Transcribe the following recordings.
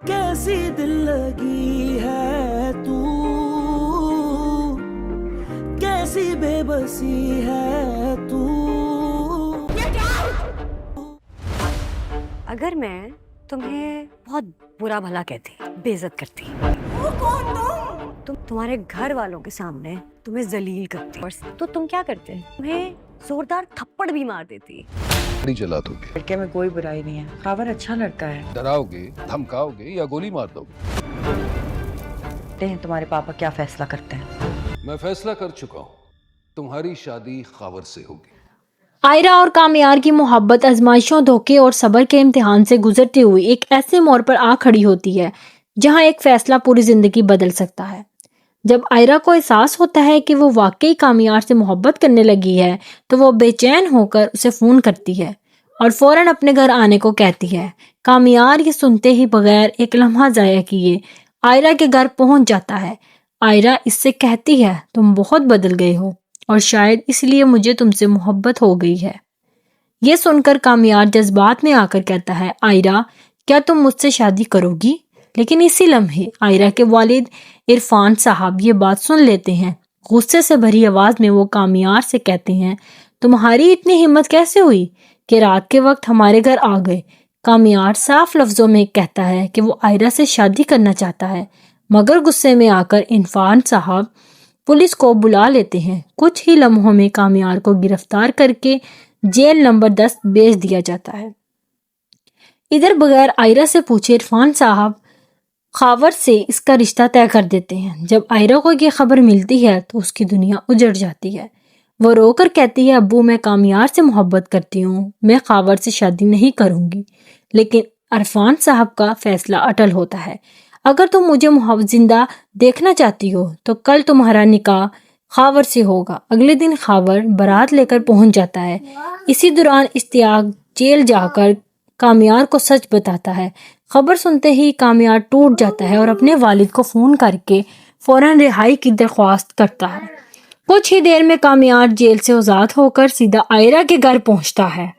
कैसी दिल लगी है तू, कैसी बेबसी है तू। अगर मैं तुम्हें बहुत बुरा भला कहती, बेइज्जत करती, तुम्हारे घर वालों के सामने तुम्हें जलील करती, तो तुम क्या करते? तुम्हें जोरदार थप्पड़ भी मार देती। नहीं जला दोगे, लड़के में कोई बुराई नहीं है, खावर अच्छा लड़का है। डराओगे, धमकाओगे या गोली मार दोगे? देखते हैं तुम्हारे पापा क्या फैसला करते हैं। मैं फैसला कर चुका हूँ, तुम्हारी शादी खावर से होगी। आयरा और कामयार की मोहब्बत आजमाइशों, धोखे और सब्र के इम्तिहान से गुजरती हुई एक ऐसे मोड़ पर आ खड़ी होती है जहां एक फैसला पूरी जिंदगी बदल सकता है। जब आयरा को एहसास होता है कि वो वाकई कामयार से मोहब्बत करने लगी है तो वो बेचैन होकर उसे फोन करती है और फौरन अपने घर आने को कहती है। कामयार ये सुनते ही बगैर एक लम्हा जाया किए आयरा के घर पहुंच जाता है। आयरा इससे कहती है, तुम बहुत बदल गए हो और शायद इसलिए मुझे तुमसे मोहब्बत हो गई है। ये सुनकर कामयार जज्बात में आकर कहता है, आयरा क्या तुम मुझसे शादी करोगी? लेकिन इसी लम्हे आयरा के वालिद इरफान साहब ये बात सुन लेते हैं। गुस्से से भरी आवाज में वो कामयार से कहते हैं, तुम्हारी इतनी हिम्मत कैसे हुई कि रात के वक्त हमारे घर आ गए? कामयार साफ लफ्जों में कहता है कि वो आयरा से शादी करना चाहता है, मगर गुस्से में आकर इरफान साहब पुलिस को बुला लेते हैं। कुछ ही लम्हों में कामयार को गिरफ्तार करके जेल नंबर 10 भेज दिया जाता है। इधर बगैर आयरा से पूछे इरफान साहब खावर से इसका रिश्ता तय कर देते हैं। जब आयरा को ये खबर मिलती है तो उसकी दुनिया उजड़ जाती है। वो रोकर कहती है, अब्बू मैं कामयार से मोहब्बत करती हूँ, मैं खावर से शादी नहीं करूंगी। लेकिन इरफान साहब का फैसला अटल होता है, अगर तुम मुझे जिंदा देखना चाहती हो तो कल तुम्हारा निकाह खावर से होगा। अगले दिन खावर बारात लेकर पहुंच जाता है। इसी दौरान इश्तियाक जेल जाकर कामयार को सच बताता है। खबर सुनते ही कामयार टूट जाता है और अपने वालिद को फोन करके फौरन रिहाई की दरख्वास्त करता है। कुछ ही देर में कामयार जेल से आजाद होकर सीधा आयरा के घर पहुंचता है।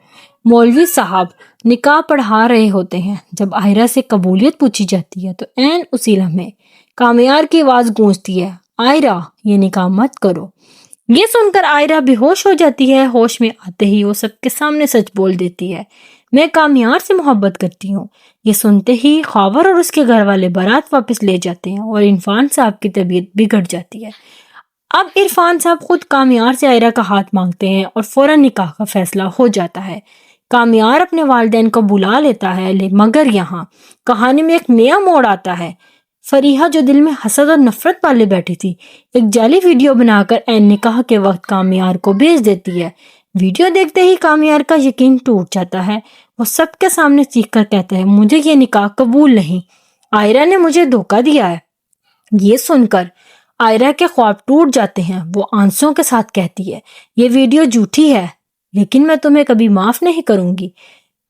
मौलवी साहब निकाह पढ़ा रहे होते हैं। जब आयरा से कबूलियत पूछी जाती है तो ऐन उसी लम्हे कामयार की आवाज गूंजती है, आयरा ये निकाह मत करो। ये सुनकर आयरा बेहोश हो जाती है। होश में आते ही वो सबके सामने सच बोल देती है, मैं कामयार से मोहब्बत करती हूँ। ये सुनते ही खावर और उसके घर वाले बारात वापस ले जाते हैं और इरफान साहब की तबीयत बिगड़ जाती है। अब इरफान साहब खुद कामयार से आयरा का हाथ मांगते हैं और फौरन निकाह का फैसला हो जाता है। कामयार अपने वालिदैन को बुला लेता है, मगर यहाँ कहानी में एक नया मोड़ आता है। फरीहा जो दिल में हसद और नफरत पाले बैठी थी, एक जाली वीडियो बनाकर ऐन निकाह के वक्त कामयार को भेज देती है। वीडियो देखते ही कामयार का यकीन टूट जाता है। वो सबके सामने चीखकर कहता है, मुझे ये निकाह कबूल नहीं, आयरा ने मुझे धोखा दिया है। ये सुनकर आयरा के ख्वाब टूट जाते हैं। वो आंसुओं के साथ कहती है, ये वीडियो झूठी है, लेकिन मैं तुम्हें कभी माफ नहीं करूंगी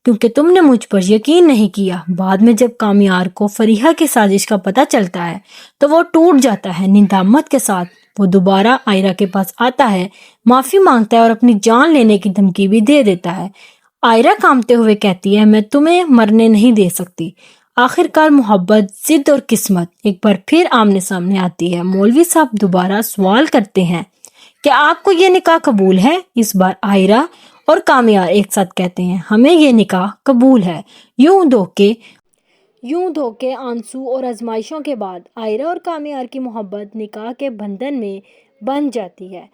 क्योंकि तुमने मुझ पर यकीन नहीं किया। बाद में जब कामयार को फरीहा की साजिश का पता चलता है तो वो टूट जाता है। निदामत के साथ वो दोबारा आयरा के पास आता है, माफी मांगता है और अपनी जान लेने की धमकी भी दे देता है। आयरा कांपते हुए कहती है, मैं तुम्हें मरने नहीं दे सकती। आखिरकार मोहब्बत, जिद और किस्मत एक बार फिर आमने सामने आती है। मौलवी साहब दोबारा सवाल करते हैं, क्या आपको ये निकाह कबूल है? इस बार आयरा और कामयार एक साथ कहते हैं, हमें ये निकाह कबूल है। यूं धोखे, आंसू और आजमाइशों के बाद आयरा और कामयार की मोहब्बत निकाह के बंधन में बंध जाती है।